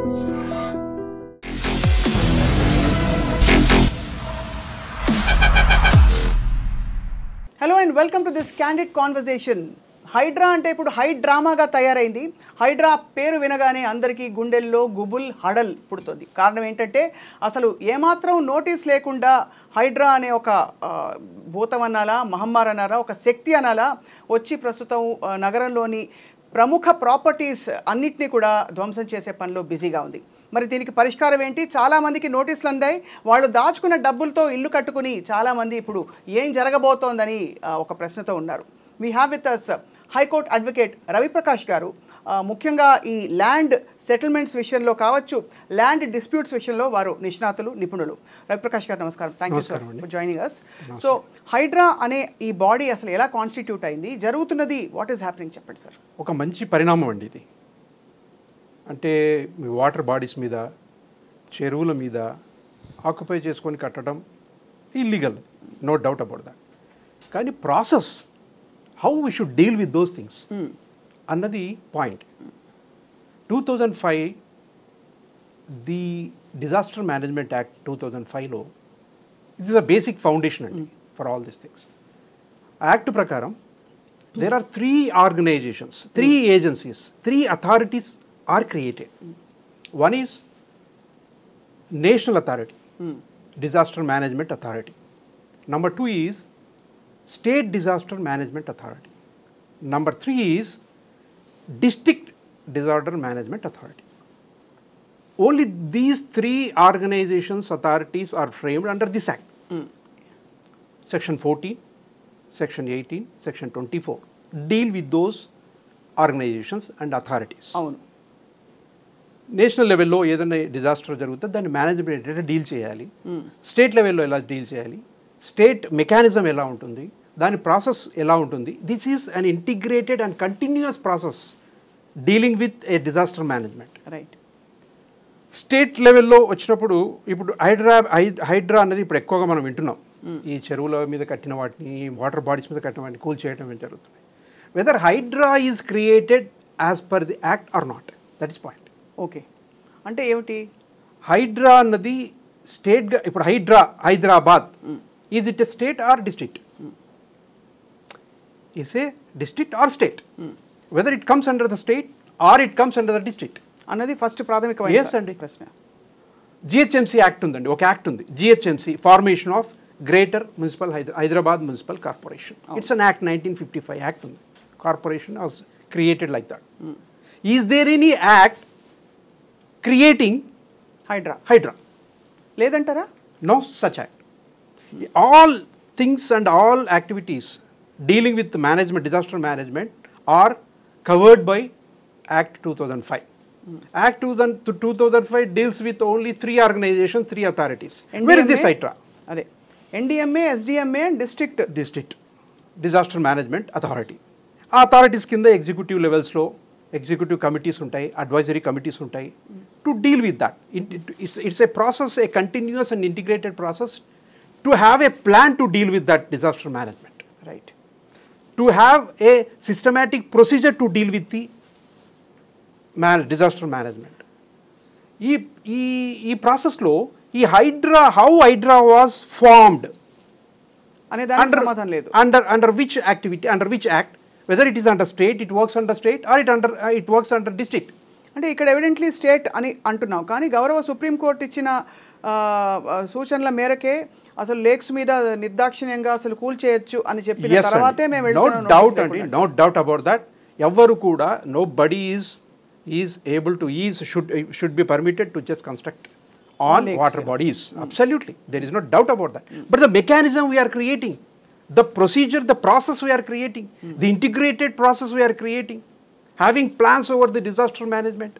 Hello and welcome to this candid conversation. Hydraa అంటే ఇప్పుడు high డ్రామాగా తయారైంది. హైడ్రా పేరు వినగానే అందరికీ గుండెల్లో గుబుల్ హడల్ పుడుతుంది. కారణం ఏంటంటే అసలు ఏమాత్రం నోటీస్ లేకుండా హైడ్రా అనే ఒక భూతం అనాలా, మహమ్మారి అనాలా, ఒక శక్తి అనాలా వచ్చి ప్రస్తుతం నగరంలోని ప్రముఖ ప్రాపర్టీస్ అన్నిటినీ కూడా ధ్వంసం చేసే పనిలో బిజీగా ఉంది. మరి దీనికి పరిష్కారం ఏంటి? చాలామందికి నోటీసులు అందాయి. వాళ్ళు దాచుకున్న డబ్బులతో ఇల్లు కట్టుకుని చాలామంది ఇప్పుడు ఏం జరగబోతోందని ఒక ప్రశ్నతో ఉన్నారు. We have with us high court advocate Raviprakash గారు. ముఖ్యంగా ఈ ల్యాండ్ సెటిల్మెంట్స్ విషయంలో కావచ్చు, ల్యాండ్ డిస్ప్యూట్స్ విషయంలో వారు నిష్ణాతులు, నిపుణులు. రవిప్రకాష్ గారు నమస్కారం. Thank you sir for joining us. So Hydraa అనే ఈ బాడీ అసలు ఎలా కాన్స్టిట్యూట్ అయింది, జరుగుతున్నది వాట్ ఈస్ హ్యాపెనింగ్ చెప్పండి సార్. ఒక మంచి పరిణామం అండి ఇది. అంటే వాటర్ బాడీస్ మీద, చెరువుల మీద ఆక్యుపై చేసుకొని కట్టడం illegal, no doubt about that. కానీ process how we should deal with those things అన్నది point. 2005 the Disaster Management Act 2005లో it is a basic foundation అండి for all these things. Act ప్రకారం there are 3 organizations, 3 agencies, 3 authorities are created. One is National Authority, Disaster Management Authority. Number 2 is State Disaster Management Authority. Number 3 is District Disaster Management Authority. Only these 3 organizations, authorities are framed under this Act. Section 14, Section 18, Section 24 deal with those organizations and authorities. National లెవెల్లో ఏదైనా disaster జరిగితే దాన్ని management ఎలా deal చేయాలి, state లెవెల్లో ఎలా deal చేయాలి, state mechanism ఎలా ఉంటుంది, దాని ప్రాసెస్ ఎలా ఉంటుంది. This is an integrated and continuous process dealing with a disaster management. Right. State లెవెల్లో వచ్చినప్పుడు ఇప్పుడు హైడ్రా అనేది ఇప్పుడు ఎక్కువగా మనం వింటున్నాం. ఈ చెరువుల మీద కట్టిన వాటిని, వాటర్ బాడీస్ మీద కట్టిన వాటిని కూల్ చేయడం జరుగుతుంది. Whether Hydraa is created as per the act or not, that is point. Okay, అంటే ఏమిటి హైడ్రా అన్నది స్టేట్గా, ఇప్పుడు Hyderabad is it a state or district? Is a district or state? Whether it comes under the state or it comes under the district అన్నది first ప్రాథమికమైన అండి ప్రశ్న. GHMC act ఉందండి, ఒక యాక్ట్ ఉంది, GHMC, formation of greater municipal Hyderabad municipal corporation. It's an act, 1955 act ఉంది. Corporation was created like that. Is there any act creating Hydraa? లేదంటారా? No such act. All things and all activities dealing with management, disaster management are covered by Act 2005. Act 2005 deals with only 3 organizations, 3 authorities. NDMA, where is this HYDRA? Ade NDMA, SDMA and District Disaster Management Authority. ఆ authorities కింద executive లెవెల్స్లో executive committees ఉంటాయి, advisory committees ఉంటాయి to deal with that. It's a process, a continuous and integrated process to have a plan to deal with that disaster management. Right. To have a systematic procedure to deal with the disaster management. ఈ ప్రాసెస్లో ఈ Hydraa, how Hydraa was formed అనే దానికి సమాధానం లేదు. Under which activity, under which act, whether it is under state, it works under state, or it works under district. అంటే ఇక్కడ evidently state అని అంటున్నాం, కానీ గౌరవ సుప్రీంకోర్టు ఇచ్చిన సూచనల మేరకే అసలు లేక్స్ మీద నిర్దాక్షిణ్యంగా అసలు కూల్ చేయొచ్చు అని చెప్పిన తర్వాతే మేము వెళ్తున్నాం. No doubt about that. ఎవరు కూడా nobody is able to should be permitted to just construct on water bodies. Absolutely, there is no doubt about that. But the mechanism we're creating, the procedure, the process we are creating, the integrated process we are creating, having plans over the disaster management.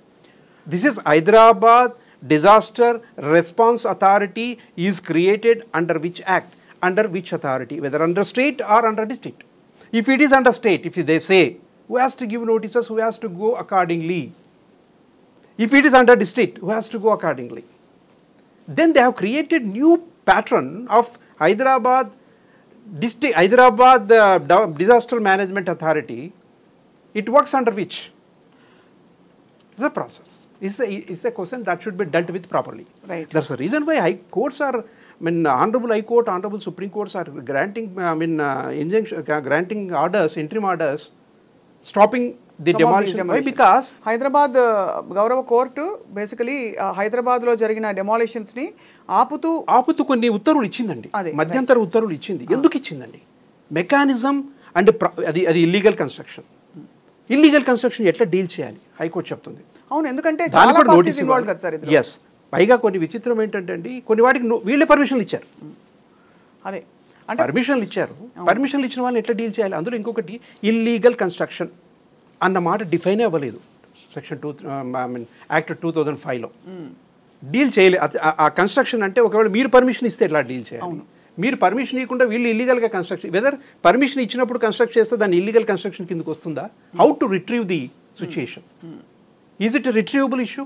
This is Hyderabad Disaster Response Authority is created under which act, under which authority, whether under state or under district. If it is under state, if they say who has to give notices, who has to go accordingly. If it is under district, who has to go accordingly. Then they have created new pattern of Hyderabad Disaster Management Authority. It works under which? The process. is a question that should be dealt with properly. Right. That's the reason why high courts are, I mean, Honorable High Court, Honorable Supreme Courts are granting, injunction, granting orders, interim orders, stopping the demolition. Why? Because Hyderabad గౌరవ court basically హైదరాబాద్లో జరిగిన డెమాలిషన్స్ని ఆపుతూ కొన్ని ఉత్తర్వులు ఇచ్చిందండి, అదే, మధ్యంతర ఉత్తర్వులు ఇచ్చింది. ఎందుకు ఇచ్చిందండి? మెకానిజం అండ్ అది ఇల్లీగల్ కన్స్ట్రక్షన్. ఇల్లీగల్ కన్స్ట్రక్షన్ ఎట్లా డీల్ చేయాలి హైకోర్టు చెప్తుంది. అవును, ఎందుకంటే దానికి చాలా కూడా parties నోటీస్ involved కదా సార్ ఇందులో. ఎస్. పైగా కొన్ని విచిత్రం ఏంటంటే అండి, కొన్ని వాటికి వీళ్ళే పర్మిషన్లు ఇచ్చారు. అదే అంటే పర్మిషన్లు ఇచ్చారు. పర్మిషన్లు ఇచ్చిన వాళ్ళని ఎట్లా డీల్ చేయాలి? అందులో ఇంకొకటి ఇల్లీగల్ కన్స్ట్రక్షన్ అన్న మాట డిఫైన్ అవ్వలేదు సెక్షన్ 2 యాక్ట్ 2005లో. డీల్ చేయలేదు. ఆ కన్స్ట్రక్షన్ అంటే ఒకవేళ మీరు పర్మిషన్ ఇస్తే ఎట్లా డీల్ చేయాలి? మీరు పర్మిషన్ ఇవ్వకుండా వీళ్ళు ఇల్లీగల్గా కన్స్ట్రక్షన్, వెదర్ పర్మిషన్ ఇచ్చినప్పుడు కన్స్ట్రక్ట్ చేస్తే దాన్ని ఇల్లీగల్ కన్స్ట్రక్షన్ కిందకు వస్తుందా? How to retrieve the situation? Is it retrievable issue?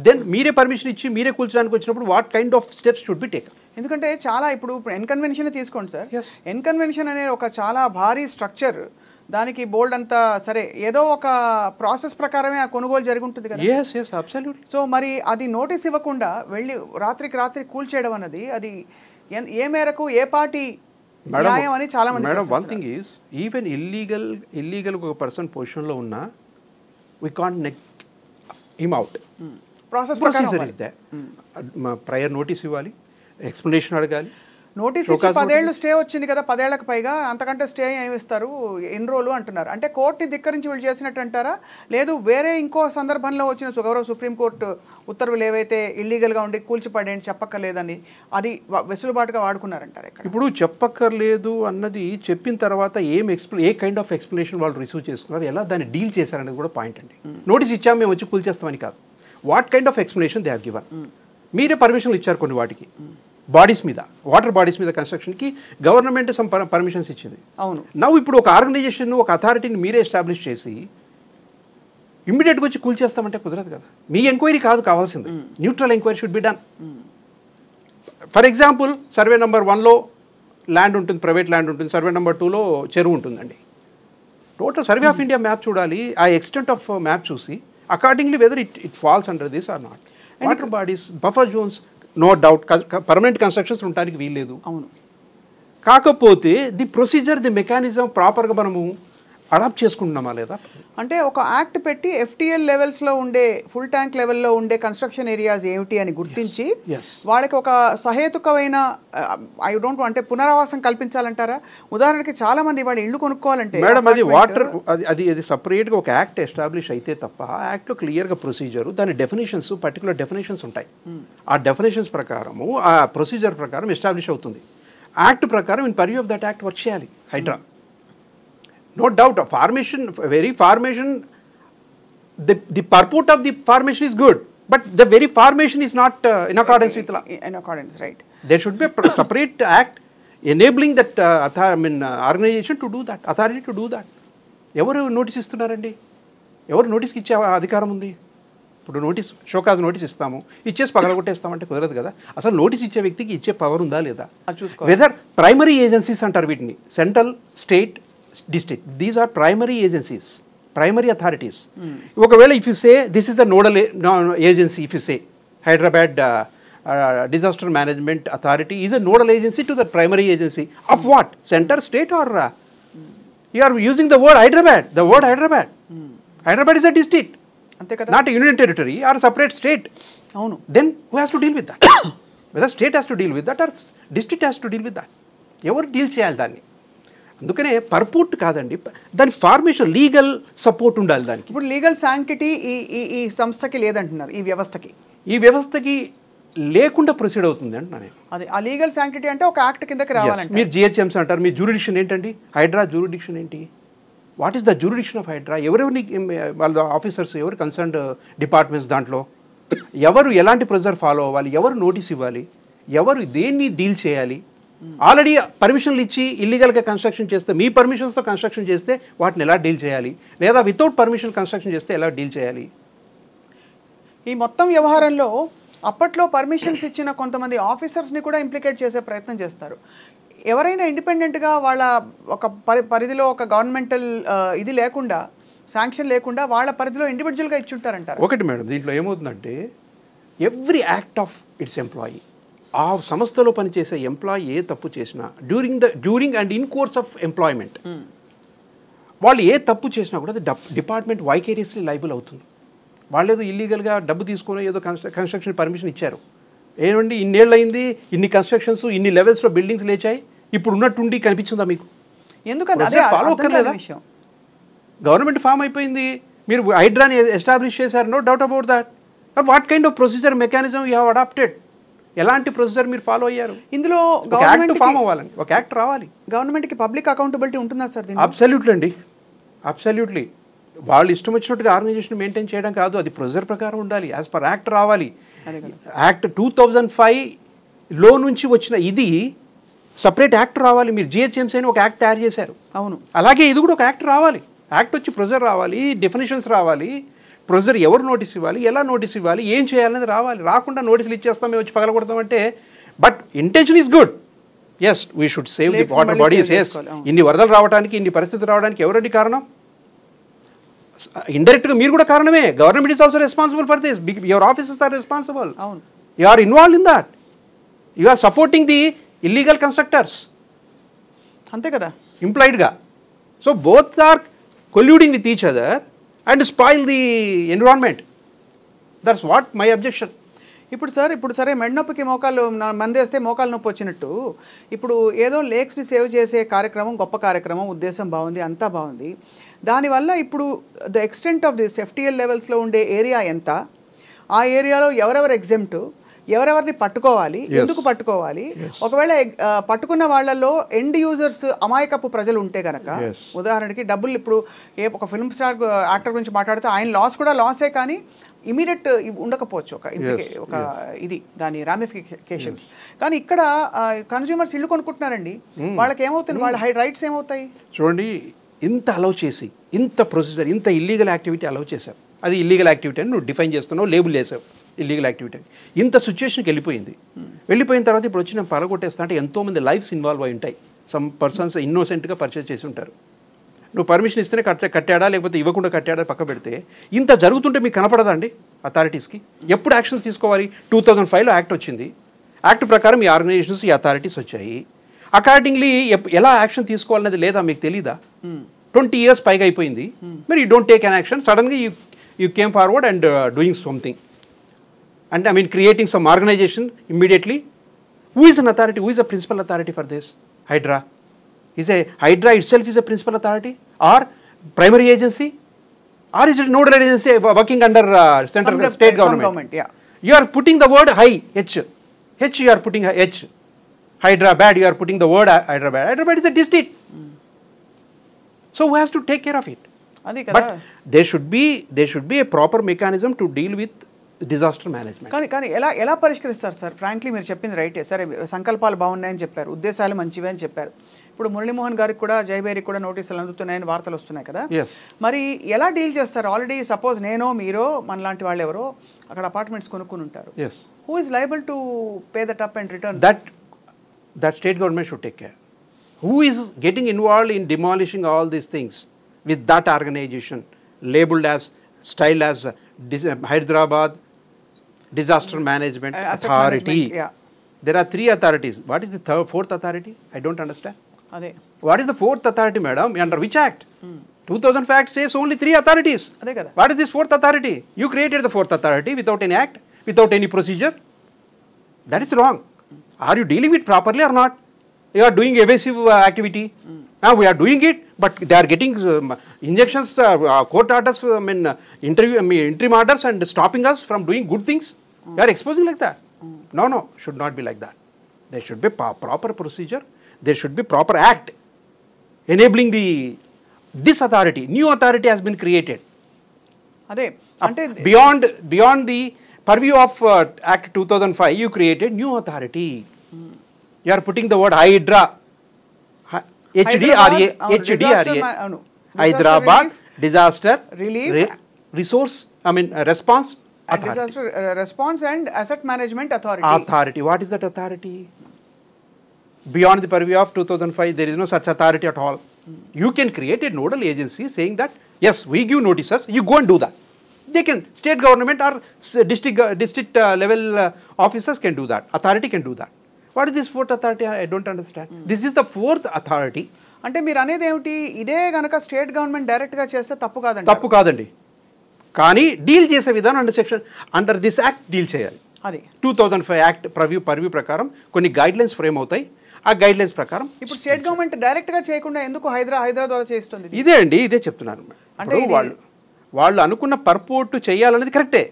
Then మీరే పర్మిషన్ ఇచ్చి మీరే కూల్చడానికి వచ్చినప్పుడు what kind of steps should be taken? ఎందుకంటే చాలా ఇప్పుడు ఎన్కన్వెన్షన్ తీసుకోండి సార్. Yes. ఎన్కన్వెన్షన్ అనే ఒక చాలా భారీ స్ట్రక్చర్, దానికి బోల్డ్ అంతా సరే ఏదో ఒక ప్రాసెస్ ప్రకారమే ఆ కొనుగోలు జరిగి ఉంటుంది కదా. Yes yes absolutely. సో మరి అది నోటీస్ ఇవ్వకుండా వెళ్ళి రాత్రికి రాత్రి కూల్చేయడం అన్నది అది ఏ మేరకు ఏ పార్టీ న్యాయం అని చాలా మంది madam, one thing is even illegal ఒక పర్సన్ పొజిషన్లో ఉన్నా we can't neck him out. Procedure is they. Prior notice ఇవ్వాలి, ఎక్స్ప్లెనేషన్ అడగాలి. నోటీస్ ఇచ్చి 10 ఏళ్ళు స్టే వచ్చింది కదా, 10 ఏళ్లకు పైగా, అంతకంటే స్టే ఏమి ఇస్తారు, ఎన్ని రోజులు అంటున్నారు. అంటే కోర్టుని ధిక్కరించి వీళ్ళు చేసినట్టు అంటారా? లేదు వేరే ఇంకో సందర్భంలో వచ్చిన గౌరవ సుప్రీంకోర్టు ఉత్తర్వులు ఏవైతే ఇల్లీగల్గా ఉండి కూల్చిపడేయండి చెప్పక్కర్లేదని అది వెసులుబాటుగా వాడుకున్నారంటారు ఇక్కడ? ఇప్పుడు చెప్పక్కర్లేదు అన్నది చెప్పిన తర్వాత ఏ కైండ్ ఆఫ్ ఎక్స్ప్లెనేషన్ వాళ్ళు రిసీవ్ చేసుకున్నారు, ఎలా దాన్ని డీల్ చేశారనేది కూడా పాయింట్ అండి. నోటీస్ ఇచ్చాము మేము వచ్చి కూల్చేస్తామని కాదు. What kind of explanation they have given. మీరే పర్మిషన్లు ఇచ్చారు కొన్ని వాటికి, బాడీస్ మీద, వాటర్ బాడీస్ మీద కన్స్ట్రక్షన్కి గవర్నమెంట్ సమ్ పర్మిషన్స్ ఇచ్చింది. అవును. నవ్వు ఇప్పుడు ఒక ఆర్గనైజేషన్, ఒక అథారిటీని మీరే ఎస్టాబ్లిష్ చేసి ఇమ్మీడియట్గా వచ్చి కూల్చేస్తామంటే కుదరదు కదా. మీ ఎంక్వైరీ కాదు కావాల్సింది, neutral enquiry should be done. For example, survey number 1లో ల్యాండ్ ఉంటుంది, ప్రైవేట్ ల్యాండ్ ఉంటుంది, సర్వే నెంబర్ 2లో చెరువు ఉంటుందండి. Total survey of India map చూడాలి, ఆ ఎక్స్టెంట్ ఆఫ్ మ్యాప్ చూసి అకార్డింగ్లీ whether it falls under this or not. Water bodies, buffer zones, no doubt permanent constructions ఉండడానికి వీల్లేదు. అవును. కాకపోతే ది ప్రొసీజర్, ది మెకానిజం ప్రాపర్గా మనము అడాప్ట్ చేసుకుంటున్నామా లేదా? అంటే ఒక యాక్ట్ పెట్టి FTL లెవెల్స్లో ఉండే, ఫుల్ ట్యాంక్ లెవెల్లో ఉండే కన్స్ట్రక్షన్ ఏరియాస్ ఏమిటి అని గుర్తించి వాళ్ళకి ఒక సహేతుకమైన అంటే పునరావాసం కల్పించాలంటారా? ఉదాహరణకి చాలా మంది వాళ్ళ ఇల్లు కొనుక్కోవాలంటే మేడం అది వాటర్ అది సపరేట్గా ఒక యాక్ట్ ఎస్టాబ్లిష్ అయితే తప్ప, ఆ యాక్ట్లో క్లియర్గా ప్రొసీజర్, దాని డెఫినేషన్స్, పర్టికులర్ డెఫినేషన్స్ ఉంటాయి. ఆ డెఫినేషన్స్ ప్రకారము, ఆ ప్రొసీజర్ ప్రకారం ఎస్టాబ్లిష్ అవుతుంది. యాక్ట్ ప్రకారం in purview of that act work చేయాలి Hydraa. No doubt, formation, the purport of the formation is good, but the very formation is not in accordance with law. In accordance, right. There should be a separate act enabling that organization to do that, authority to do that. ఎవరు notice ఇస్తున్నారండి? ఎవరు నోటీస్కి ఇచ్చే అధికారం ఉంది? ఇప్పుడు show cause notice ఇస్తాము, ఇచ్చేసి పగలగొట్టేస్తామంటే కుదరదు కదా. అసలు నోటీస్ ఇచ్చే వ్యక్తికి ఇచ్చే పవర్ ఉందా లేదా చూసుకోవాలి. వెదర్ ప్రైమరీ ఏజెన్సీస్ అంటారు వీటిని, central, state, district, these are primary agencies, primary authorities. ఒకవేళ if you say this is the nodal agency, if you say Hyderabad disaster management authority is a nodal agency to the primary agency of what? Center, state, or you are using the word Hyderabad. The word Hyderabad is a district, ante kada, not a union territory or a separate state. Avunu. Then who has to deal with that? Whether state has to deal with that or district has to deal with that. ఎవరు deal చేయాలి దాన్ని? అందుకనే పర్పూట్ కాదండి, దాని formation, legal support ఉండాలి దానికి. ఇప్పుడు legal sanctity ఈ సంస్థకి లేదంటున్నారు, ఈ వ్యవస్థకి లేకుండా ప్రొసీడ్ అవుతుంది అంటున్నాను. అదే ఆ లీగల్ శాంక్టిటీ అంటే ఒక యాక్ట్ కిందకి రావాలంటే. మీరు GHMs అంటారు, మీ జ్యూరిడిక్షన్ ఏంటండి? హైడ్రా జ్యూరిడిక్షన్ ఏంటి? What is the jurisdiction of Hydraa? ఎవరెవరిని వాళ్ళ ఆఫీసర్స్, ఎవరు కన్సర్న్డ్ డిపార్ట్మెంట్స్, దాంట్లో ఎవరు ఎలాంటి ప్రొసీజర్ ఫాలో అవ్వాలి, ఎవరు నోటీస్ ఇవ్వాలి, ఎవరు దేన్ని డీల్ చేయాలి? ఆల్రెడీ పర్మిషన్లు ఇచ్చి ఇల్లీగల్గా కన్స్ట్రక్షన్ చేస్తే, మీ పర్మిషన్స్తో కన్స్ట్రక్షన్ చేస్తే వాటిని ఎలా డీల్ చేయాలి, లేదా వితౌట్ పర్మిషన్ కన్స్ట్రక్షన్ చేస్తే ఎలా డీల్ చేయాలి? ఈ మొత్తం వ్యవహారంలో అప్పట్లో పర్మిషన్స్ ఇచ్చిన కొంతమంది ఆఫీసర్స్ని కూడా ఇంప్లికేట్ చేసే ప్రయత్నం చేస్తారు. ఎవరైనా ఇండిపెండెంట్గా వాళ్ళ ఒక పరిధిలో ఒక గవర్నమెంటల్ ఇది లేకుండా శాంక్షన్ లేకుండా వాళ్ళ పరిధిలో ఇండివిజువల్గా ఇచ్చుంటారంటారు. ఒకటి మేడం, దీంట్లో ఏమవుతుందంటే every act of it's employee, ఆ సంస్థలో పనిచేసే ఎంప్లాయీ ఏ తప్పు చేసినా during and in course of employment వాళ్ళు ఏ తప్పు చేసినా కూడా అది డిపార్ట్మెంట్ వైకేరియస్లీ లైబుల్ అవుతుంది. వాళ్ళు ఏదో ఇల్లీగల్గా డబ్బు తీసుకొని ఏదో కన్స్ట్రక్షన్ పర్మిషన్ ఇచ్చారు, ఏమండి ఇన్నేళ్ళు అయింది, ఇన్ని కన్స్ట్రక్షన్స్ ఇన్ని లెవెల్స్లో బిల్డింగ్స్ లేచాయి, ఇప్పుడు ఉన్నట్టుండి కనిపించిందా మీకు? ఎందుకంటే ఫాలో అక్కర్లేదా? గవర్నమెంట్ ఫామ్ అయిపోయింది, మీరు హైడ్రాని ఎస్టాబ్లిష్ చేశారు, no doubt about that. But what kind of procedure mechanism you have adapted? ఎలాంటి ప్రొసీజర్ మీరు ఫాలో అయ్యారు? ఇందులో యాక్ట్ ఫామ్ అవ్వాలండి, ఒక యాక్ట్ రావాలి. గవర్నమెంట్కి పబ్లిక్ అకౌంటబిలిటీ ఉంటుందా సార్? అబ్సల్యూట్లీ అండి, అబ్సల్యూట్లీ. వాళ్ళు ఇష్టం వచ్చినట్టుగా ఆర్గనైజేషన్ మెయింటైన్ చేయడం కాదు, అది ప్రొసీజర్ ప్రకారం ఉండాలి, యాజ్ పర్ యాక్ట్ రావాలి. యాక్ట్ 2005లో నుంచి వచ్చిన ఇది సపరేట్ యాక్ట్ రావాలి. మీరు జిహెచ్ఎంసీ అని ఒక యాక్ట్ తయారు చేశారు, అవును, అలాగే ఇది కూడా ఒక యాక్ట్ రావాలి. యాక్ట్ వచ్చి ప్రొసీజర్ రావాలి, డెఫినేషన్స్ రావాలి, ప్రొసీజర్ ఎవరు నోటీస్ ఇవ్వాలి, ఎలా నోటీస్ ఇవ్వాలి, ఏం చేయాలనేది రావాలి. రాకుండా నోటీసులు ఇచ్చేస్తాం, మేము వచ్చి పగలగొడతామంటే, but intention is good. Yes, we should save the water bodies. Yes, ఇన్ని వరదలు రావడానికి, ఇన్ని పరిస్థితులు రావడానికి ఎవరండి కారణం? ఇండైరెక్ట్గా మీరు కూడా కారణమే. Government is also responsible for this, your officers are responsible. అవును, you are involved in that, you are supporting the illegal constructors, అంతే కదా, ఇంప్లాయిడ్గా. So both are colluding with each other and spoil the environment. That's what my objection. ఇప్పుడు సరే మెడనొప్పికి మోకాలు మందేస్తే మోకాలు నొప్పి వచ్చినట్టు, ఇప్పుడు ఏదో లేక్స్ని సేవ్ చేసే కార్యక్రమం గొప్ప కార్యక్రమం, ఉద్దేశం బాగుంది, అంతా బాగుంది. దానివల్ల ఇప్పుడు the extent of this FTL లెవెల్స్లో ఉండే ఏరియా ఎంత, ఆ ఏరియాలో ఎవరెవరు ఎగ్జెంప్ట్, ఎవరెవరిని పట్టుకోవాలి, ఎందుకు పట్టుకోవాలి, ఒకవేళ పట్టుకున్న వాళ్ళల్లో ఎండ్ యూజర్స్ అమాయకపు ప్రజలు ఉంటే కనుక, ఉదాహరణకి డబ్బులు, ఇప్పుడు ఒక ఫిల్మ్ స్టార్ యాక్టర్ గురించి మాట్లాడితే ఆయన లాస్ కూడా లాసే, కానీ ఇమీడియట్ ఉండకపోవచ్చు ఒక ఇది దాని రామిఫికేషన్స్. కానీ ఇక్కడ కన్స్యూమర్స్ ఇల్లు కొనుక్కుంటున్నారండి, వాళ్ళకి ఏమవుతుంది, వాళ్ళ రైట్స్ ఏమవుతాయి? చూడండి, ఇంత అలౌ చేసి, ఇంత ప్రొసీజర్, ఇంత ఇల్లీగల్ యాక్టివిటీ అలౌ చేశావు, అది ఇల్లీగల్ యాక్టివిటీ అని నువ్వు డిఫైన్ చేస్తున్నావు, లేబుల్ వేసావు ఇల్లీగల్ యాక్టివిటీ. ఇంత సిచ్యువేషన్కి వెళ్ళిపోయిన తర్వాత ఇప్పుడు వచ్చి నేను పలగొట్టేస్తా అంటే ఎంతోమంది లైఫ్స్ ఇన్వాల్వ్ అయి ఉంటాయి. సమ్ పర్సన్స్ ఇన్నోసెంట్గా పర్చేస్ చేసి ఉంటారు. నువ్వు పర్మిషన్ ఇస్తేనే కట్టాడా లేకపోతే ఇవ్వకుండా కట్టాడా పక్క పెడితే, ఇంత జరుగుతుంటే మీకు కనపడదా అండి అథారిటీస్కి? ఎప్పుడు యాక్షన్స్ తీసుకోవాలి? 2005లో యాక్ట్ వచ్చింది, యాక్ట్ ప్రకారం ఈ ఆర్గనైజేషన్స్, ఈ అథారిటీస్ వచ్చాయి. అకార్డింగ్లీ ఎలా యాక్షన్ తీసుకోవాలనేది లేదా మీకు తెలీదా? 20 years పైగా అయిపోయింది, మరి you don't take an action. సడన్గా you came forward and doing something, and I mean creating some organization immediately. Who is an authority? Who is a principal authority for this? Hydra. Hydra itself is a principal authority or primary agency, or is it nodal agency working under central state government? Yeah. You are putting the word high, H you are putting H. Hyderabad, you are putting the word Hyderabad. Hyderabad is a district. So who has to take care of it? But there should be a proper mechanism to deal with disaster management. కానీ ఎలా పరిష్కరిస్తారు sir? Frankly మీరు చెప్పింది రైటే, సరే సంకల్పాలు బాగున్నాయని చెప్పారు, ఉద్దేశాలు మంచివే అని చెప్పారు. ఇప్పుడు మురళీమోహన్ గారికి కూడా, జయబేరికి కూడా నోటీసులు అందుతున్నాయని వార్తలు వస్తున్నాయి కదా, మరి ఎలా డీల్ చేస్తారు? ఆల్రెడీ సపోజ్ నేనో మీరో మనలాంటి వాళ్ళు ఎవరో అక్కడ అపార్ట్మెంట్స్ కొనుక్కుని ఉంటారు, who is liable to pay that up and return? That state government should take care. Who is getting involved in demolishing all these things with that organization labeled as, styled as Hyderabad Disaster Management Authority? There are 3 authorities. What is the fourth authority? I don't understand. What is the fourth authority, madam? Under which act? 2005 Act says only 3 authorities. What is this fourth authority? You created the fourth authority without any act, without any procedure. That is wrong. Are you dealing with properly or not? You are doing evasive activity. Now we are doing it, but they are getting injunctions, court orders, interim orders, and stopping us from doing good things. You are exposing like that. No, should not be like that. There should be proper procedure. There should be proper act enabling this authority. New authority has been created. Beyond the purview of Act 2005, you created new authority. You are putting the word Hydra. HDRA. Hyderabad Disaster Relief Resource. Response Authority. Disaster Response and Asset Management Authority. What is that authority? Beyond the purview of 2005, there is no such authority at all. You can create a nodal agency saying that yes, we give notices, you go and do that. They can, state government or district level officers can do that, authority can do that. What is this fourth authority? I don't understand. This is the fourth authority. అంటే మీరు అనేది ఏమిటి, ఇదే గనక state government డైరెక్ట్గా చేస్తే తప్పు కాదండి? తప్పు కాదండి, కానీ డీల్ చేసే విధానం అండర్ దిస్ యాక్ట్ డీల్ చేయాలి. అది 2005 యాక్ట్ పర్వ్యూ ప్రకారం కొన్ని గైడ్లైన్స్ ఫ్రేమ్ అవుతాయి. ఆ గైడ్లైన్స్ ప్రకారం ఇప్పుడు స్టేట్ గవర్నమెంట్ డైరెక్ట్గా చేయకుండా ఎందుకు హైదరాబాద్ ద్వారా చేస్తుంది? ఇదే అండి, ఇదే చెప్తున్నాను. అంటే వాళ్ళు అనుకున్న పర్పోర్ట్ చేయాలనేది కరెక్టే,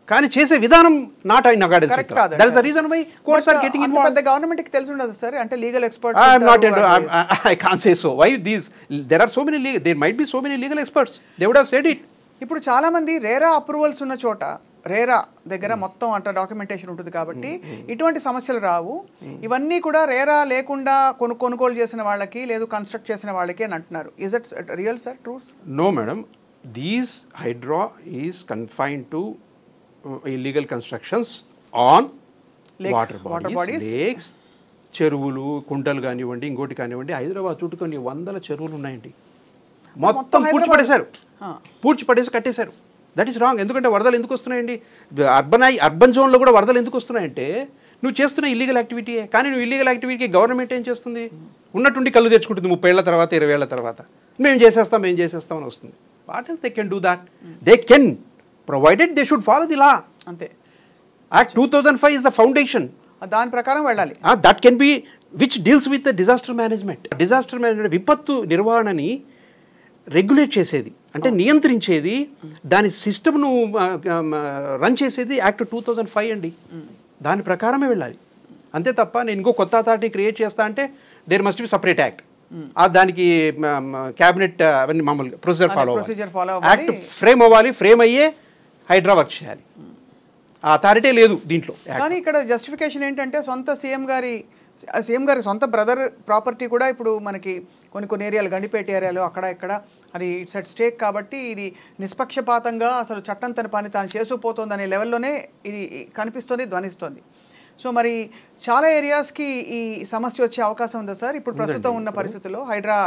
కానీ చేసే విధానం not in accordance. That is the reason why courts are getting involved. పెద్ద గవర్నమెంట్ కి తెలిసి ఉండదు సార్, అంటే legal experts. I can't say so. Why these? There are so many legal, there might be so many legal experts. They would have said it. ఇప్పుడు చాలా మంది RERA approvals ఉన్న చోట, రేరా దగ్గర మొత్తం అంటే డాక్యుమెంటేషన్ ఉంటుంది కాబట్టి ఇటువంటి సమస్యలు రావు. ఇవన్నీ కూడా రేరా లేకుండా కొనుగోలు చేసిన వాళ్ళకి లేదు కన్స్ట్రక్ట్ చేసిన వాళ్ళకి అని అంటున్నారు. Is it real sir, ట్రూస్? No madam, these hydra is confined to illegal constructions on water bodies, lakes, చెరువులు, కుంటలు కానివ్వండి, ఇంకోటి కానివ్వండి. హైదరాబాద్ చుట్టూ కొన్ని వందల చెరువులు ఉన్నాయండి, మొత్తం పూడ్చిపడేసి కట్టేశారు. That is wrong. ఎందుకంటే వరదలు ఎందుకు వస్తున్నాయండి? అర్బన్ జోన్లో కూడా వరదలు ఎందుకు వస్తున్నాయంటే నువ్వు చేస్తున్న ఇల్లీగల్ యాక్టివిటీయే. కానీ నువ్వు ఇల్లీగల్ యాక్టివిటీకి గవర్నమెంట్ ఏం చేస్తుంది? ఉన్నట్టుండి కళ్ళు తెచ్చుకుంటుంది 30 ఏళ్ల తర్వాత, 20 ఏళ్ల తర్వాత. మేము చేసేస్తాం అని వస్తుంది. What is they can do that? They can, provided they should follow the law. అంతే. Act 2005 is the foundation. దాని ప్రకారం వెళ్ళాలి. That can be which deals with the disaster management. విపత్తు నిర్వహణని రెగ్యులేట్ చేసేది, అంటే నియంత్రించేది, దాని సిస్టమ్ను రన్ చేసేది యాక్ట్ 2005 అండి. దాని ప్రకారమే వెళ్ళాలి. అంతే తప్ప నేను ఇంకో కొత్త అథారిటీ క్రియేట్ చేస్తా అంటే there must be separate act. దానికి క్యాబినెట్ అవన్నీ మామూలుగా ప్రొసీజర్ ఫాలో అవ్వాలి. యాక్ట్ ఫ్రేమ్ అవ్వాలి, ఫ్రేమ్ అయ్యే హైడ్రా వర్క్ చేయాలి. ఆ అథారిటీ లేదు దీంట్లో. కానీ ఇక్కడ జస్టిఫికేషన్ ఏంటంటే సొంత సీఎం గారి సొంత బ్రదర్ ప్రాపర్టీ కూడా ఇప్పుడు మనకి కొన్ని ఏరియాలు, గండిపేట ఏరియాలో అక్కడ ఇక్కడ అది ఇట్స్ అట్ స్టేక్ కాబట్టి ఇది నిష్పక్షపాతంగా అసలు చట్టం తన పని తాను చేసుకుపోతుంది అనే లెవెల్లోనే ఇది కనిపిస్తుంది, ధ్వనిస్తుంది. సో మరి చాలా ఏరియాస్కి ఈ సమస్య వచ్చే అవకాశం ఉందా సార్ ఇప్పుడు ప్రస్తుతం ఉన్న పరిస్థితుల్లో? హైడ్రా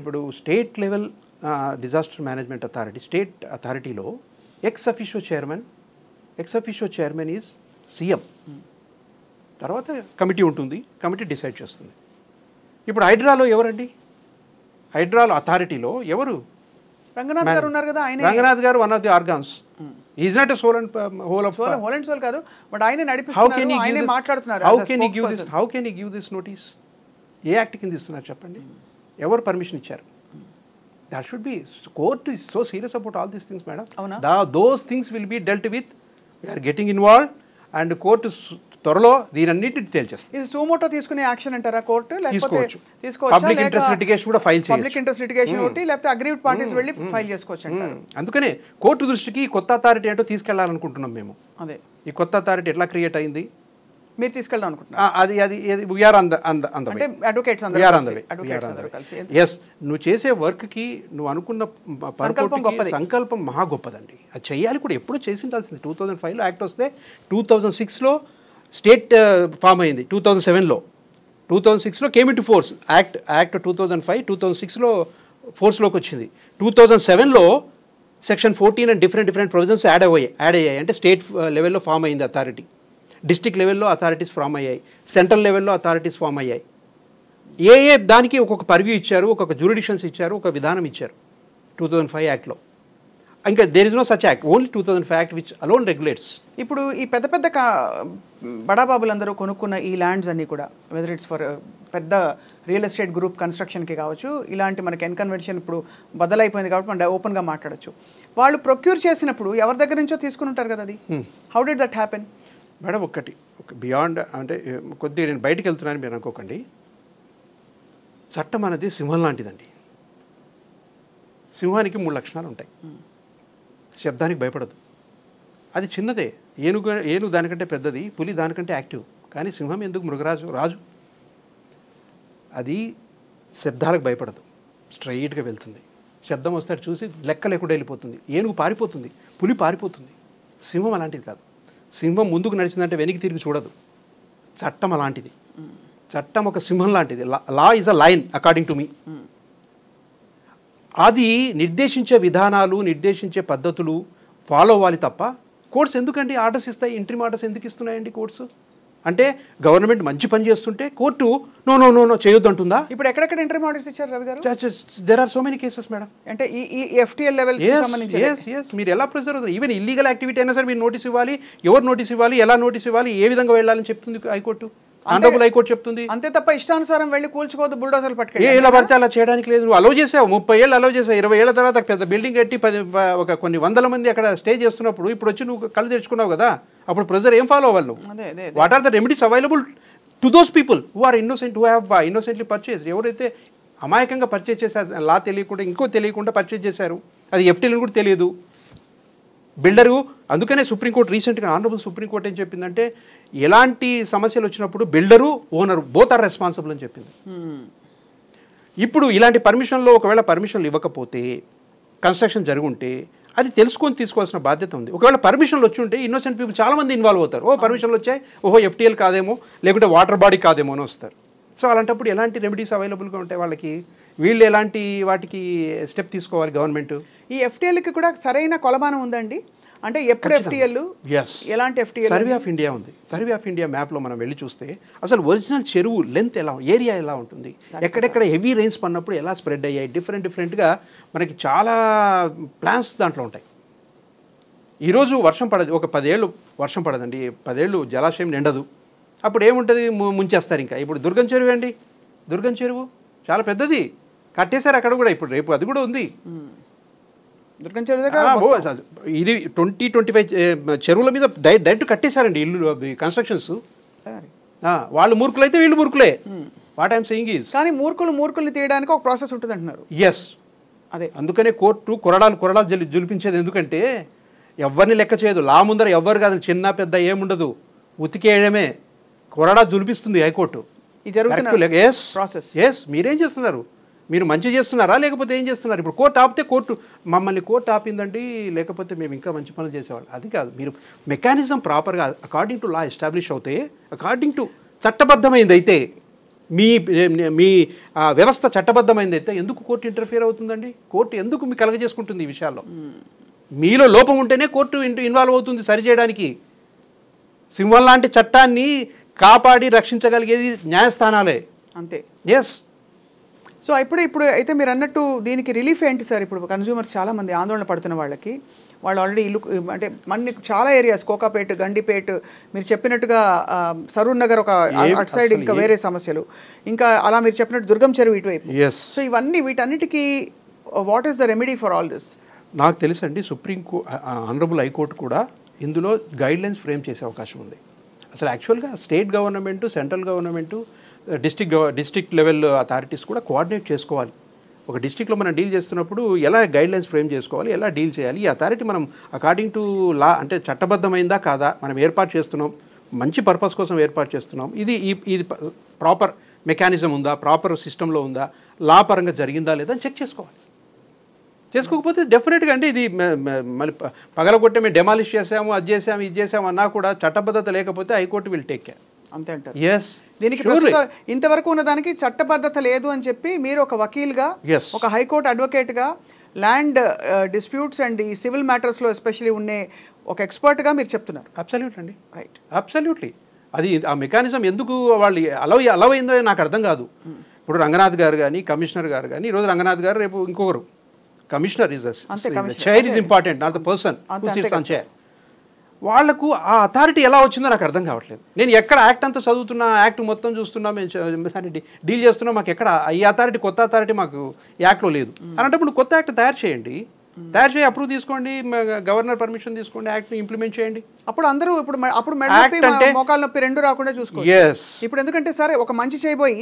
ఇప్పుడు state level disaster management authority, state అథారిటీలో ex officio chairman is CM. తర్వాత కమిటీ ఉంటుంది, కమిటీ డిసైడ్ చేస్తుంది. ఇప్పుడు హైడ్రాలో ఎవరండి? హైడ్రాలో అథారిటీలో ఎవరు? రంగనాథ్ గారు ఉన్నారు కదా. రంగనాథ్ గారు one of the organs. Is not whole and sole కాదు, బట్ ఆయన నడిపిస్తున్నారు, ఆయనే మాట్లాడుతున్నారు. How can you give this notice? ఏ యాక్ట్ కింద ఇస్తున్నారు చెప్పండి? ఎవరు పర్మిషన్ ఇచ్చారు? That should be, court is so serious about all these things madam. Those things will be dealt with. We're getting involved and court త్వరలో దీనన్నిటిని తేల్చేస్తుంది. ఇది suo motu తీసుకునే యాక్షన్ అంటారా కోర్టు? తీసుకోవచ్చు. పబ్లిక్ ఇంట్రెస్ట్ లిటిగేషన్ కూడా ఫైల్ చేయొచ్చు. Public interest litigation ఒకటి, లేకపోతే అగ్రీవ్డ్ పార్టీస్ వెళ్ళి ఫైల్ చేసుకోవచ్చు అంటారు. అందుకనే కోర్టు దృష్టికి కొత్త అథారిటీ ఏంటో తీసుకెళ్లాలనుకుంటున్నాం మేము. అదే ఈ కొత్త అథారిటీ ఎట్లా క్రియేట్ అయింది మీరు తీసుకెళ్దాం అనుకుంటున్నారు? అది we're on the way. Advocates yes, నువ్వు చేసే వర్క్కి నువ్వు అనుకున్న సంకల్పం మహా గొప్పదండి. అది చెయ్యాలి కూడా, ఎప్పుడూ చేసిండాల్సింది. 2005లో యాక్ట్ వస్తే 2006లో స్టేట్ ఫామ్ అయింది. 2006లో came into force act 2005 2006లో ఫోర్స్లోకి వచ్చింది. 2007లో section 14 and different provisions add అయ్యాయి. అంటే స్టేట్ లెవెల్లో ఫామ్ అయింది అథారిటీ, డిస్ట్రిక్ట్ లెవెల్లో అథారిటీస్ ఫామ్ అయ్యాయి, సెంట్రల్ లెవెల్లో అథారిటీస్ ఫామ్ అయ్యాయి. ఏ దానికి ఒక్కొక్క పర్వ్యూ ఇచ్చారు, ఒక్కొక్క జ్యూరిడిక్షన్స్ ఇచ్చారు, ఒక విధానం ఇచ్చారు 2005 యాక్ట్లో. ఇంకా there is no such act, only 2005 act which alone regulates. ఇప్పుడు ఈ పెద్ద బడాబాబులందరూ కొనుక్కున్న ఈ ల్యాండ్స్ అన్నీ కూడా, వెదర్ ఇట్స్ ఫర్ పెద్ద రియల్ ఎస్టేట్ గ్రూప్ కన్స్ట్రక్షన్కి కావచ్చు, ఇలాంటి మనకి ఎన్కన్వెన్షన్ ఇప్పుడు బదలైపోయింది కాబట్టి మనం ఓపెన్గా మాట్లాడచ్చు. వాళ్ళు ప్రొక్యూర్ చేసినప్పుడు ఎవరి దగ్గర నుంచో తీసుకుని ఉంటారు కదా, అది how did that happen? Madam ఒక బియాండ్ అంటే కొద్దిగా నేను బయటకు వెళ్తున్నాను మీరు అనుకోకండి. చట్టం అనేది సింహం లాంటిదండి. సింహానికి 3 లక్షణాలు ఉంటాయి. శబ్దానికి భయపడదు, అది చిన్నదే. ఏనుగు దానికంటే పెద్దది, పులి దానికంటే యాక్టివ్. కానీ సింహం ఎందుకు రాజు అది శబ్దాలకు భయపడదు, స్ట్రైట్గా వెళ్తుంది. శబ్దం వస్తే చూసి లెక్క లేకుండా వెళ్ళిపోతుంది. ఏనుగు పారిపోతుంది, పులి పారిపోతుంది. సింహం అలాంటిది కాదు. సింహం ముందుకు నడిచిందంటే వెనక్కి తిరిగి చూడదు. చట్టం అలాంటిది. చట్టం ఒక సింహం లాంటిది. Law is a lion according to me. అది నిర్దేశించే విధానాలు, నిర్దేశించే పద్ధతులు ఫాలో అవ్వాలి తప్ప కోర్ట్స్ ఎందుకండి ఆర్డర్స్ ఇస్తాయి? ఇంట్రీమ్ ఆర్డర్స్ ఎందుకు ఇస్తున్నాయండి కోర్ట్స్? అంటే గవర్నమెంట్ మంచి పని చేస్తుంటే court no no no no చేయొద్దు అంటుందా? ఇప్పుడు ఎక్కడెక్కడ ఇంటర్మ్ ఆర్డర్స్ ఇచ్చారు రవి గారు? There are so many cases madam. అంటే ఈ ఎఫ్టీఎల్ లెవెల్స్ సంబంధించి మీరు ఎలా ప్రెజర్ అవుతుంది? ఈవెన్ ఇల్లీగల్ యాక్టివిటీ అయినా సరే మీరు నోటీస్ ఇవ్వాలి. ఎవరు నోటీస్ ఇవ్వాలి, ఎలా నోటీస్ ఇవ్వాలి, ఏ విధంగా వెళ్ళాలని చెప్తుంది హైకోర్టు. ఆనరబుల్ హైకోర్టు చెప్తుంది. అంతే తప్ప ఇష్టానుసారం వెళ్ళి కూల్చుకోవద్దు, బుల్డోజర్లు పట్టుకెళ్ళి ఎలా పడితే అలా చేయడానికి లేదు. నువ్వు అలౌ చేసావు, 30 ఏళ్ళు అలౌ చేసావు, 20 ఏళ్ళ తర్వాత పెద్ద బిల్డింగ్ కట్టి ఒక కొన్ని వందల మంది అక్కడ స్టే చేస్తున్నప్పుడు ఇప్పుడు వచ్చి నువ్వు కళ్ళు తెచ్చుకున్నావు కదా, అప్పుడు ప్రెజర్ ఏం ఫాలో అవ్వాలి? What are the remedies available to those people who are innocent, who have innocently purchase? ఎవరైతే అమాయకంగా పర్చేస్ చేశారు, లా తెలియకుండా ఇంకో తెలియకుండా పర్చేస్ చేశారు, అది ఎఫ్టీలను కూడా తెలియదు బిల్డరు. అందుకనే సుప్రీంకోర్టు రీసెంట్గా ఆనరబుల్ సుప్రీంకోర్టు ఏం చెప్పిందంటే ఎలాంటి సమస్యలు వచ్చినప్పుడు builder owner both are responsible అని చెప్పింది. ఇప్పుడు ఇలాంటి పర్మిషన్లో ఒకవేళ పర్మిషన్లు ఇవ్వకపోతే కన్స్ట్రక్షన్ జరుగుంటే అది తెలుసుకొని తీసుకోవాల్సిన బాధ్యత ఉంది. ఒకవేళ పర్మిషన్లు వచ్చి ఉంటే ఇన్నోసెంట్ పీపుల్ చాలామంది ఇన్వాల్వ్ అవుతారు. పర్మిషన్లు వచ్చాయి, ఎఫ్టీఎల్ కాదేమో, లేకుంటే వాటర్ బాడీ కాదేమో అని వస్తారు. సో అలాంటప్పుడు ఎలాంటి రెమెడీస్ అవైలబుల్గా ఉంటాయి వాళ్ళకి? వీళ్ళు ఎలాంటి వాటికి స్టెప్ తీసుకోవాలి గవర్నమెంట్? ఈ ఎఫ్టీఎల్కి కూడా సరైన కొలమానం ఉందండి? అంటే ఎప్పుడు ఎఫ్టీఎల్, ఎలాంటి ఎఫ్టీఎల్? సర్వే ఆఫ్ ఇండియా ఉంది. సర్వే ఆఫ్ ఇండియా మ్యాప్లో మనం వెళ్ళి చూస్తే అసలు ఒరిజినల్ చెరువు లెంత్ ఎలా, ఏరియా ఎలా ఉంటుంది, ఎక్కడెక్కడ హెవీ రెయిన్స్ పడినప్పుడు ఎలా స్ప్రెడ్ అయ్యాయి, డిఫరెంట్గా మనకి చాలా ప్లాన్స్ దాంట్లో ఉంటాయి. ఈరోజు వర్షం పడదు, ఒక 10 ఏళ్ళు వర్షం పడదండి, 10 ఏళ్ళు జలాశయం నిండదు, అప్పుడు ఏముంటుంది? ముంచేస్తారు. ఇంకా ఇప్పుడు దుర్గం చెరువు అండి, దుర్గం చెరువు చాలా పెద్దది, కట్టేశారు అక్కడ కూడా. ఇప్పుడు రేపు అది కూడా ఉంది. దుర్గం చెరువు దగ్గర ఇది 20-25 చెరువుల మీద డైరెక్ట్ కట్టేశారండి ఇల్లు, కన్స్ట్రక్షన్స్. వాళ్ళు మూర్ఖులు అయితే వీళ్ళు మూర్ఖులే. వాట్ ఐఎమ్ సెయింగ్ ఈజ్, కానీ మూర్ఖుల్ని తీయడానికి ఒక ప్రాసెస్ ఉంటుంది అంటున్నారు. ఎస్, అదే అందుకనే కోర్టు కొరడాలు జులిపించేది. ఎందుకంటే ఎవరిని లెక్క చేయదు, లా ముందర ఎవ్వరు కాదు, చిన్న పెద్ద ఏముండదు, ఉతికేయడమే. కొరడా జులిపిస్తుంది హైకోర్టు. మీరేం చేస్తున్నారు? మీరు మంచి చేస్తున్నారా లేకపోతే ఏం చేస్తున్నారు? ఇప్పుడు కోర్టు ఆపితే మమ్మల్ని కోర్టు ఆపిందండి, లేకపోతే మేము ఇంకా మంచి పనులు చేసేవాళ్ళు. అది కాదు, మీరు మెకానిజం ప్రాపర్గా అకార్డింగ్ టు లా ఎస్టాబ్లిష్ అవుతే, అకార్డింగ్ టు చట్టబద్ధమైంది అయితే, మీ వ్యవస్థ చట్టబద్ధమైంది అయితే ఎందుకు కోర్టు ఇంటర్ఫియర్ అవుతుందండి? కోర్టు ఎందుకు మీకు కలగజేసుకుంటుంది ఈ విషయాల్లో? మీలో లోపం ఉంటేనే కోర్టు ఇన్వాల్వ్ అవుతుంది సరిచేయడానికి. సింహం లాంటి చట్టాన్ని కాపాడి రక్షించగలిగేది న్యాయస్థానాలే. అంతే. ఎస్. సో ఇప్పుడు అయితే మీరు అన్నట్టు దీనికి రిలీఫ్ ఏంటి సార్? ఇప్పుడు కన్జ్యూమర్స్ చాలామంది ఆందోళన పడుతున్న వాళ్ళు ఆల్రెడీ ఇల్లు, అంటే మన చాలా ఏరియాస్, కోకాపేట్, గండిపేట్, మీరు చెప్పినట్టుగా సరూర్ నగర్ ఒక అటు సైడ్, ఇంకా వేరే సమస్యలు, ఇంకా అలా మీరు చెప్పినట్టు దుర్గం చెరువు ఇటువైపు. సో వీటన్నిటికీ what is the remedy for all this? నాకు తెలుసండి, ఆనరబుల్ హైకోర్టు కూడా ఇందులో గైడ్లైన్స్ ఫ్రేమ్ చేసే అవకాశం ఉంది. అసలు యాక్చువల్గా state government, central government, district level authorities కూడా కోఆర్డినేట్ చేసుకోవాలి. ఒక డిస్ట్రిక్ట్లో మనం డీల్ చేస్తున్నప్పుడు ఎలా గైడ్లైన్స్ ఫ్రేమ్ చేసుకోవాలి, ఎలా డీల్ చేయాలి, ఈ అథారిటీ మనం అకార్డింగ్ టు లా అంటే చట్టబద్ధమైందా కాదా, మనం ఏర్పాటు చేస్తున్నాం, మంచి పర్పస్ కోసం ఏర్పాటు చేస్తున్నాం, ఇది ప్రాపర్ మెకానిజం ఉందా, ప్రాపర్ సిస్టంలో ఉందా, లా పరంగా జరిగిందా లేదా అని చెక్ చేసుకోవాలి. చేసుకోకపోతే డెఫినెట్గా అంటే ఇది మళ్ళీ పగలగొట్టే మేము డెమాలిష్ చేసాము, అది చేసాము, ఇది చేసాము అన్నా కూడా చట్టబద్ధత లేకపోతే హైకోర్టు విల్ టేక్ కేర్. అంతే అంటారు. ఎస్. దీనికి ఇంతవరకు ఉన్నదానికి చట్టబద్ధత లేదు అని చెప్పి మీరు ఒక వకీల్గా, ఒక హైకోర్టు అడ్వకేట్గా, ల్యాండ్ డిస్ప్యూట్స్ అండ్ ఈ సివిల్ మ్యాటర్స్లో ఎస్పెషలీ ఉండే ఒక ఎక్స్పర్ట్గా మీరు చెప్తున్నారు. అబ్సల్యూట్ అండి, రైట్, అబ్సల్యూట్లీ. అది ఆ మెకానిజం ఎందుకు వాళ్ళు అలవ్ అయిందో నాకు అర్థం కాదు. ఇప్పుడు రంగనాథ్ గారు కానీ, కమిషనర్ గారు కానీ, ఈరోజు రంగనాథ్ గారు, రేపు ఇంకొకరు commissioner. Chair is important, not the person who sits on chair. వాళ్లకు ఆ అథారిటీ ఎలా వచ్చిందో నాకు అర్థం కావట్లేదు. నేను ఎక్కడ యాక్ట్ అంతా చదువుతున్నా, యాక్ట్ మొత్తం చూస్తున్నా, మేము డీల్ చేస్తున్నా, మాకు ఎక్కడ ఈ అథారిటీ, కొత్త అథారిటీ మాకు యాక్ట్లో లేదు. అలాంటప్పుడు కొత్త యాక్ట్ తయారు చేయండి, తయారు చేయి, అప్రూవ్ తీసుకోండి, గవర్నర్ పర్మిషన్ తీసుకోండి, యాక్ట్ని ఇంప్లిమెంట్ చేయండి. అప్పుడు అందరూ అప్పుడు మోకాలు నొప్పి రెండు రాకుండా చూసుకోండి. ఇప్పుడు ఎందుకంటే సరే ఒక మంచి చేయబోయి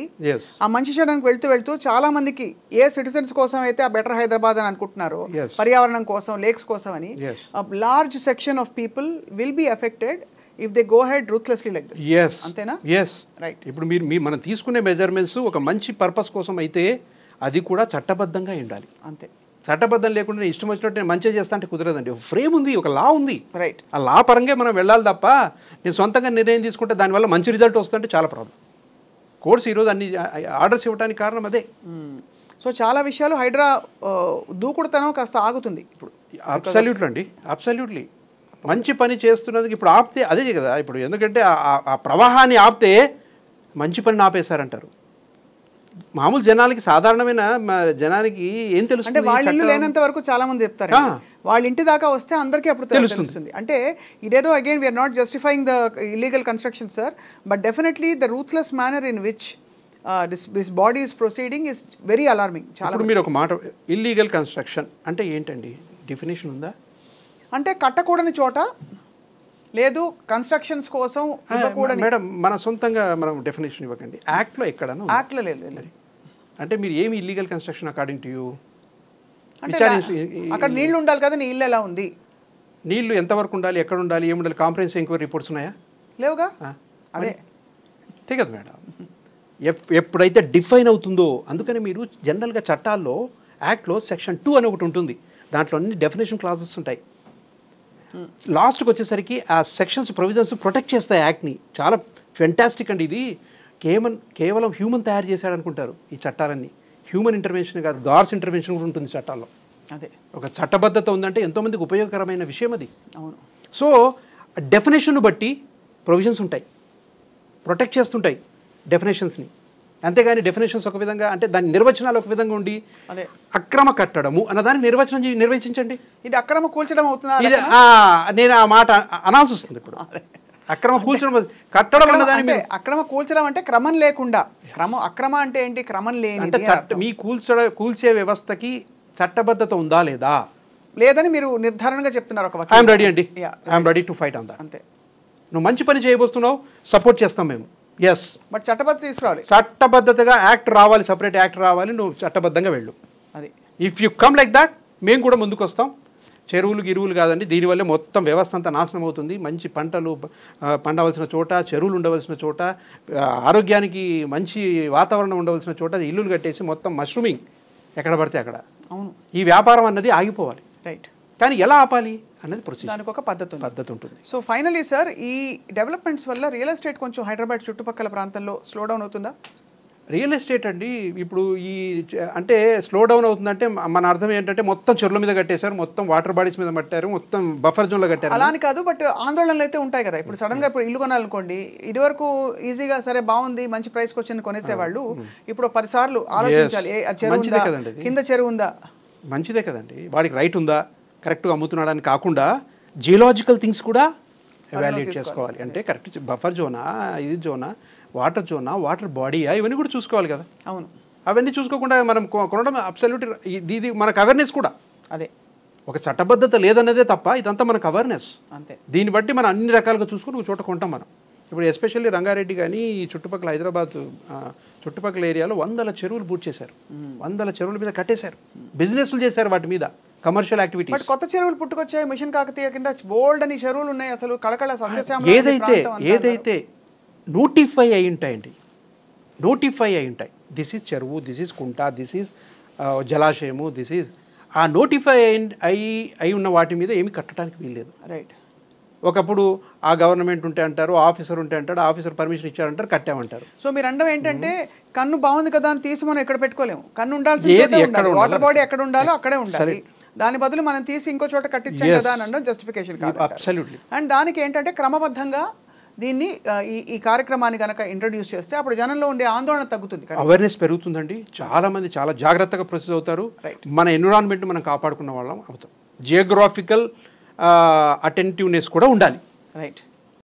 ఆ మంచి చేయడానికి వెళ్తూ చాలా మందికి ఏ సిటిజన్స్ కోసం అయితే ఆ బెటర్ హైదరాబాద్ అని అనుకుంటున్నారో, పర్యావరణం కోసం, లేక్స్ కోసం అని, large section of people will be affected if they go head ruthlessly like this. అంతేనా? రైట్. ఇప్పుడు మనం తీసుకునే మెజర్మెంట్స్ ఒక మంచి పర్పస్ కోసం అయితే అది కూడా చట్టబద్ధంగా ఉండాలి. అంతే. చట్టబద్ధం లేకుండా నేను ఇష్టం వచ్చినట్టు నేను మంచిగా చేస్తా అంటే కుదరదండి. ఒక ఫ్రేమ్ ఉంది, ఒక లా ఉంది. రైట్. ఆ లా పరంగా మనం వెళ్ళాలి తప్ప నేను సొంతంగా నిర్ణయం తీసుకుంటే దానివల్ల మంచి రిజల్ట్ వస్తుంటే చాలా ప్రాబ్లం. కోర్ట్స్ ఈరోజు అన్ని ఆర్డర్స్ ఇవ్వడానికి కారణం అదే. సో చాలా విషయాలు హైడ్రా దూకుడుతనం కాస్త ఆగుతుంది ఇప్పుడు. అబ్సల్యూట్లీ అండి, అబ్సల్యూట్లీ. మంచి పని చేస్తున్నందుకు ఇప్పుడు ఆపితే అదే కదా ఇప్పుడు, ఎందుకంటే ఆ ప్రవాహాన్ని ఆపితే మంచి పని ఆపేశారంటారు. మామూలు జనాలకి, సాధారణమైన జనానికి ఏం తెలుస్తుంది? అంటే వాళ్ళ ఇల్లు లేనంత వరకు చాలా మంది చెప్తారు, వాళ్ళ ఇంటి దాకా వస్తే అందరికీ అప్పుడు తెలుస్తుంది. అంటే ఇదేదో again we're not justifying the illegal construction sir, but definitely the ruthless manner in which this body is proceeding is very alarming. చాలా. ఇప్పుడు మీరు ఒక మాట, ఇల్లీగల్ కన్స్ట్రక్షన్ అంటే ఏంటండి, డెఫినేషన్ ఉందా? అంటే కట్టకూడని చోట, లేదు కన్స్ట్రక్షన్స్ కోసం ఇవ్వకూడని. మేడం మన సొంతంగా మనం డెఫినేషన్ ఇవ్వకండి, యాక్ట్లో ఎక్కడను. యాక్ట్లో లేదు. అంటే మీరు ఏమి illegal construction according to you? అంటే అక్కడ నీళ్లు ఉండాలి కదా, నీ ఇల్లు ఎలా ఉంది, నీళ్లు ఎంతవరకు ఉండాలి, ఎక్కడ ఉండాలి, ఏమి ఉండాలి, కాంప్రహెన్సివ్ ఎంక్వైరీ రిపోర్ట్స్ ఉన్నాయా? లేవుగా. అదే అంతే కదా మేడం. ఎప్పుడైతే డిఫైన్ అవుతుందో, అందుకని మీరు జనరల్గా చట్టాల్లో యాక్ట్లో సెక్షన్ 2 అని ఒకటి ఉంటుంది, దాంట్లో అన్ని డెఫినేషన్ క్లాసెస్ ఉంటాయి. లాస్ట్కి వచ్చేసరికి ఆ సెక్షన్స్ ప్రొవిజన్స్ ప్రొటెక్ట్ చేస్తాయి యాక్ట్ని. చాలా ఫెంటాస్టిక్ అండి ఇది. కేవలం హ్యూమన్ తయారు చేశాడు అనుకుంటారు ఈ చట్టాలన్నీ. హ్యూమన్ ఇంటర్వెన్షన్ కాదు, గాడ్స్ ఇంటర్వెన్షన్ కూడా ఉంటుంది చట్టాల్లో. అదే ఒక చట్టబద్ధత ఉందంటే ఎంతోమందికి ఉపయోగకరమైన విషయం అది. అవును. సో డెఫినేషన్ బట్టి ప్రొవిజన్స్ ఉంటాయి, ప్రొటెక్ట్ చేస్తుంటాయి డెఫినేషన్స్ని. అంతేగాని డెఫినేషన్స్ ఒక విధంగా, అంటే దాని నిర్వచనాలు ఒక విధంగా ఉండి, అదే అక్రమ కట్టడము అన్నదాన్ని నిర్వచించండి. ఇది అక్రమ కూల్చడం అవుతుందా? నేను ఆ మాట అనాల్సి వస్తుంది ఇప్పుడు. అక్రమ కూల్చడం, కట్టడం అన్నదాన్ని. అక్రమ కూల్చడం అంటే క్రమం లేకుండా. అక్రమ అంటే ఏంటి? క్రమం లేని. అంటే మీ కూల్చే వ్యవస్థకి చట్టబద్ధత ఉందా లేదా లేదని మీరు నిర్ధారణగా చెప్తున్నారు. ఐఎమ్ రెడీ అండి, I'm ready to fight on that. అంతే. నువ్వు మంచి పని చేయబోతున్నావు, సపోర్ట్ చేస్తాం మేము. ఎస్, బట్ చట్టబద్ధత తీసుకురావాలి, చట్టబద్ధతగా యాక్ట్ రావాలి, సపరేట్ యాక్ట్ రావాలి, నువ్వు చట్టబద్ధంగా వెళ్ళు. అది if you come like that, మేము కూడా ముందుకు వస్తాం. చెరువులు గిరువులు కాదండి, దీనివల్ల మొత్తం వ్యవస్థ అంతా నాశనం అవుతుంది. మంచి పంటలు పండవలసిన చోట, చెరువులు ఉండవలసిన చోట, ఆరోగ్యానికి మంచి వాతావరణం ఉండవలసిన చోట ఇల్లులు కట్టేసి మొత్తం మష్రూమింగ్ ఎక్కడ పడితే అక్కడ. అవును. ఈ వ్యాపారం అన్నది ఆగిపోవాలి. రైట్. కానీ ఎలా ఆపాలి అన్నది ప్రొసీజర్, దానికి ఒక పద్ధతి ఉంటుంది. సో ఫైనలీ సార్, ఈ డెవలప్మెంట్స్ వల్ల రియల్ ఎస్టేట్ కొంచెం హైదరాబాద్ చుట్టుపక్కల ప్రాంతాల్లో స్లో డౌన్ అవుతుందా? రియల్ ఎస్టేట్ అండి ఇప్పుడు ఈ అంటే స్లో డౌన్ అవుతుందంటే మన అర్థం ఏంటంటే మొత్తం చెరువుల మీద కట్టేశారు, మొత్తం వాటర్ బాడీస్ మీద కట్టారు, మొత్తం బఫర్ జోన్లో కట్టారు. అలా అని కాదు, బట్ ఆందోళనలు అయితే ఉంటాయి కదా. ఇప్పుడు సడన్గా ఇప్పుడు ఇల్లు కొనాలనుకోండి, ఇదివరకు ఈజీగా సరే బాగుంది మంచి ప్రైస్కి వచ్చింది కొనేసేవాళ్ళు. ఇప్పుడు 10 సార్లు ఆలోచించాలి, చెరువు ఉందా, కింద చెరువు ఉందా. మంచిదే కదండి, వాడికి రైట్ ఉందా, కరెక్ట్గా అమ్ముతున్నాడని కాకుండా జియోలాజికల్ థింగ్స్ కూడా ఎవాల్యుయేట్ చేసుకోవాలి. అంటే కరెక్ట్ బఫర్ జోనా, ఇది జోనా, వాటర్ జోనా, వాటర్ బాడీయా, ఇవన్నీ కూడా చూసుకోవాలి కదా. అవును. అవన్నీ చూసుకోకుండా మనం కొనడం అబ్సల్యూట్. ఇది మనకు అవేర్నెస్ కూడా. అదే ఒక చట్టబద్ధత లేదన్నదే తప్ప ఇదంతా మనకు అవేర్నెస్. అంతే. దీన్ని బట్టి మనం అన్ని రకాలుగా చూసుకుని ఒక చోట కొంటాం మనం. ఇప్పుడు ఎస్పెషల్లీ రంగారెడ్డి కానీ ఈ చుట్టుపక్కల హైదరాబాద్ చుట్టుపక్కల ఏరియాలో 100 చెరువులు పూర్తి చేశారు, 100 చెరువుల మీద కట్టేశారు, బిజినెస్లు చేశారు వాటి మీద, కమర్షియల్ యాక్టివిటీస్. బట్ కొత్త చెరువులు పుట్టుకొచ్చాయి, మిషన్ కాకతీయ కింద బోల్డ్ అని చెరువులు ఉన్నాయి, అసలు కళకళ సస్యశ్యామల. ఏదైతే నోటిఫై అయి ఉంటాయండి, నోటిఫై అయి ఉంటాయి, దిస్ ఈజ్ చెరువు, this is Kunta, this is జలాశయము, this is, ఆ నోటిఫై అయి ఉన్న వాటి మీద ఏమి కట్టడానికి వీల్లేదు. రైట్. ఒకప్పుడు ఆ గవర్నమెంట్ ఉంటే అంటారు, ఆఫీసర్ ఉంటే అంటాడు, ఆఫీసర్ పర్మిషన్ ఇచ్చారంటారు, కట్టామంటారు. సో మీరు అండం ఏంటంటే కన్ను బాగుంది కదా అని తీసి మనం ఎక్కడ పెట్టుకోలేము, కన్ను ఉండాల్సింది వాటర్ బాడీ ఎక్కడ ఉండాలో అక్కడే ఉండాలి. దాని బదులు మనం తీసి ఇంకో చోట కట్టించాం కదా అని అనడం జస్టిఫికేషన్ కాదు. అబ్సల్యూట్లీ. అండ్ దానికి ఏంటంటే క్రమబద్ధంగా దీన్ని ఈ కార్యక్రమాన్ని కనుక ఇంట్రడ్యూస్ చేస్తే అప్పుడు జనంలో ఉండే ఆందోళన తగ్గుతుంది, అవేర్నెస్ పెరుగుతుందండి. చాలా మంది చాలా జాగ్రత్తగా ప్రొసీడ్ అవుతారు, మన ఎన్విరాన్మెంట్ మనం కాపాడుకున్న వాళ్ళం అవుతాం. జియోగ్రాఫికల్ అటెంటివ్నెస్ కూడా ఉండాలి. రైట్.